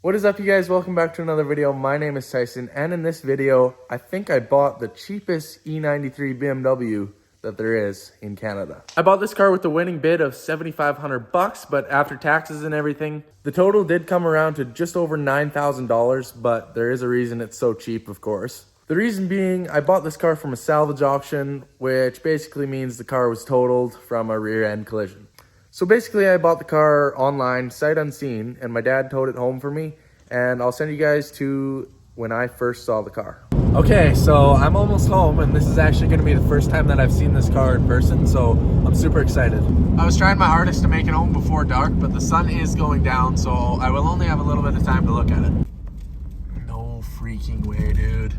What is up, you guys? Welcome back to another video. My name is Tyson, and in this video, I think I bought the cheapest E93 BMW that there is in Canada. I bought this car with the winning bid of $7,500, but after taxes and everything, the total did come around to just over $9,000, but there is a reason it's so cheap, of course. The reason being, I bought this car from a salvage auction, which basically means the car was totaled from a rear end collision. So basically, I bought the car online, sight unseen, and my dad towed it home for me, and I'll send you guys to when I first saw the car. Okay, so I'm almost home, and this is actually going to be the first time that I've seen this car in person, so I'm super excited. I was trying my hardest to make it home before dark, but the sun is going down, so I will only have a little bit of time to look at it. No freaking way, dude.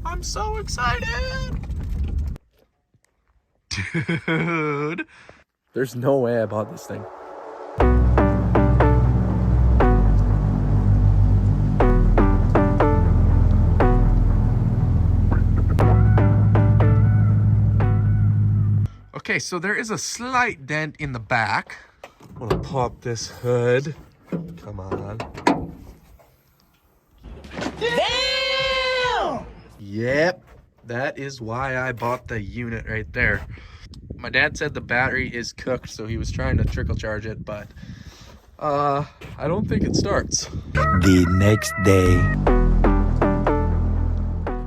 I'm so excited! Dude! There's no way I bought this thing. Okay, so there is a slight dent in the back. I'm gonna pop this hood. Come on. Damn! Yep, that is why I bought the unit right there. My dad said the battery is cooked, so he was trying to trickle charge it, but I don't think it starts. The next day.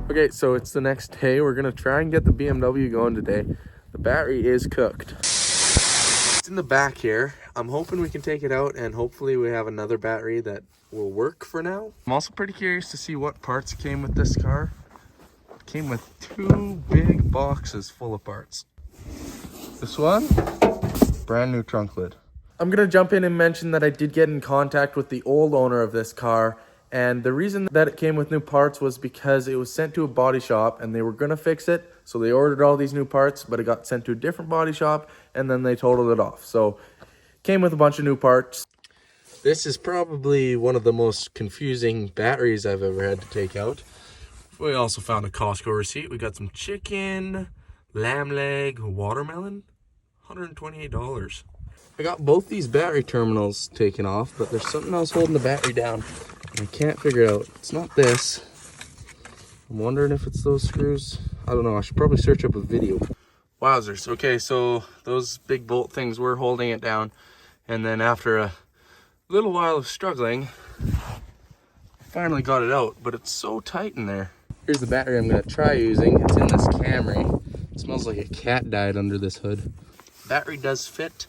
Okay, so it's the next day. We're gonna try and get the BMW going today. The battery is cooked. It's in the back here. I'm hoping we can take it out, and hopefully we have another battery that will work for now. I'm also pretty curious to see what parts came with this car. It came with 2 big boxes full of parts. This one, brand new trunk lid. I'm gonna jump in and mention that I did get in contact with the old owner of this car, and the reason that it came with new parts was because it was sent to a body shop and they were gonna fix it. So they ordered all these new parts, but it got sent to a different body shop and then they totaled it off. So it came with a bunch of new parts. This is probably one of the most confusing batteries I've ever had to take out. We also found a Costco receipt. We got some chicken, lamb leg, watermelon, $128. I got both these battery terminals taken off, but there's something else holding the battery down. I can't figure it out. It's not this. I'm wondering if it's those screws. I don't know. I should probably search up a video. Wowzers. Okay, so those big bolt things were holding it down. And then after a little while of struggling, I finally got it out, but it's so tight in there. Here's the battery I'm going to try using. It's in this Camry. It smells like a cat died under this hood. Battery does fit.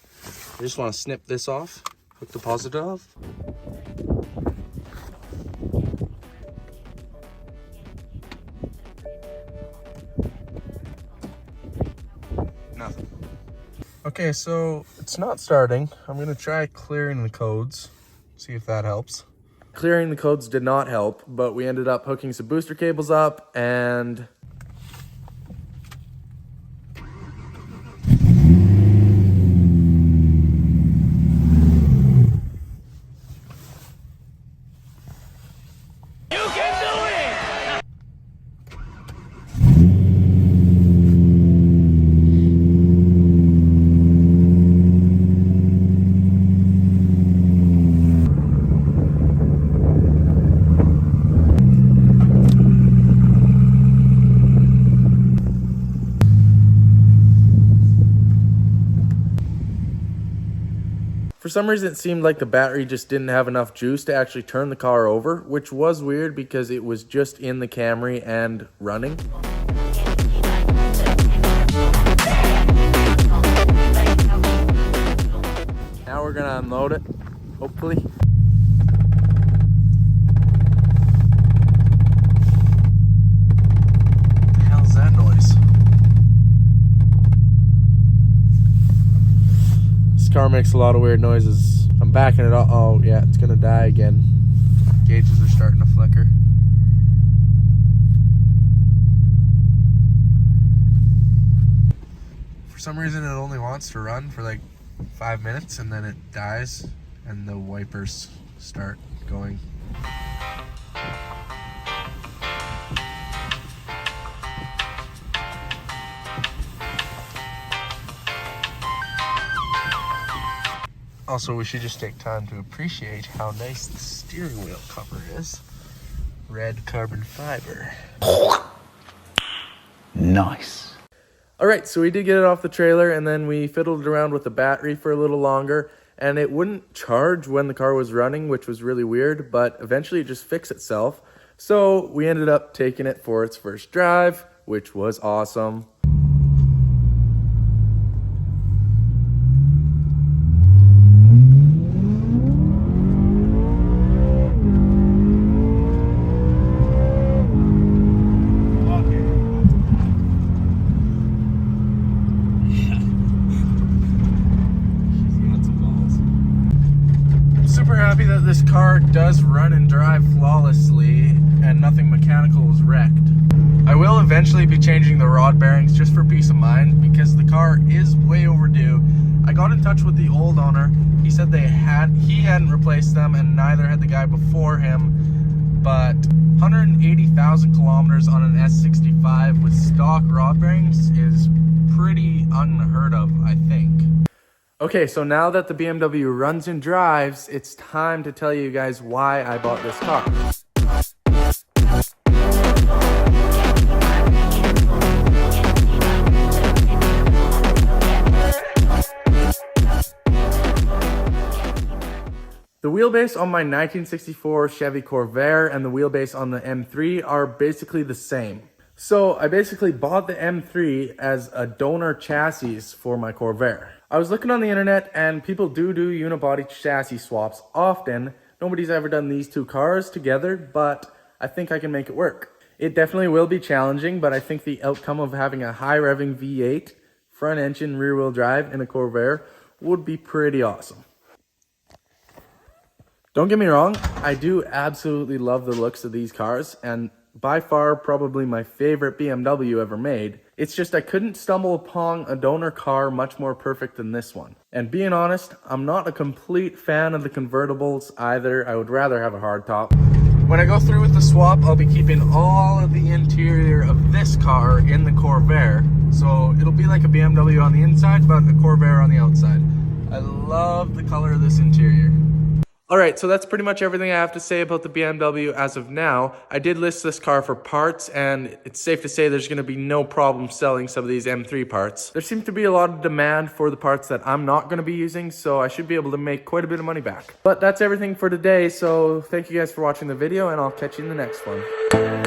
I just want to snip this off, hook the positive off. Nothing. Okay, so it's not starting. I'm going to try clearing the codes, see if that helps. Clearing the codes did not help, but we ended up hooking some booster cables up and for some reason, it seemed like the battery just didn't have enough juice to actually turn the car over, which was weird because it was just in the Camry and running. Now we're gonna unload it, hopefully. What the hell's that noise? Car makes a lot of weird noises. I'm backing it up. Oh yeah, it's gonna die again. Gauges are starting to flicker. For some reason it only wants to run for like 5 minutes and then it dies and the wipers start going. Also, we should just take time to appreciate how nice the steering wheel cover is. Red carbon fiber. Nice. All right, so we did get it off the trailer, and then we fiddled around with the battery for a little longer, and it wouldn't charge when the car was running, which was really weird, but eventually it just fixed itself. So we ended up taking it for its first drive, which was awesome. Super happy that this car does run and drive flawlessly and nothing mechanical was wrecked. I will eventually be changing the rod bearings just for peace of mind because the car is way overdue. I got in touch with the old owner. He said he hadn't replaced them and neither had the guy before him, but 180,000 kilometers on an S65 with stock rod bearings is pretty unheard of, I think. Okay, so now that the BMW runs and drives, it's time to tell you guys why I bought this car. The wheelbase on my 1964 Chevy Corvair and the wheelbase on the M3 are basically the same. So I basically bought the M3 as a donor chassis for my Corvair. I was looking on the internet and people do unibody chassis swaps often. Nobody's ever done these two cars together, but I think I can make it work. It definitely will be challenging, but I think the outcome of having a high revving V8, front engine, rear wheel drive in a Corvair would be pretty awesome. Don't get me wrong, I do absolutely love the looks of these cars, and by far probably my favorite BMW ever made. It's just I couldn't stumble upon a donor car much more perfect than this one. And being honest, I'm not a complete fan of the convertibles either. I would rather have a hardtop. When I go through with the swap, I'll be keeping all of the interior of this car in the Corvair. So it'll be like a BMW on the inside, but a Corvair on the outside. I love the color of this interior. Alright, so that's pretty much everything I have to say about the BMW as of now. I did list this car for parts, and it's safe to say there's going to be no problem selling some of these M3 parts. There seems to be a lot of demand for the parts that I'm not going to be using, so I should be able to make quite a bit of money back. But that's everything for today, so thank you guys for watching the video, and I'll catch you in the next one.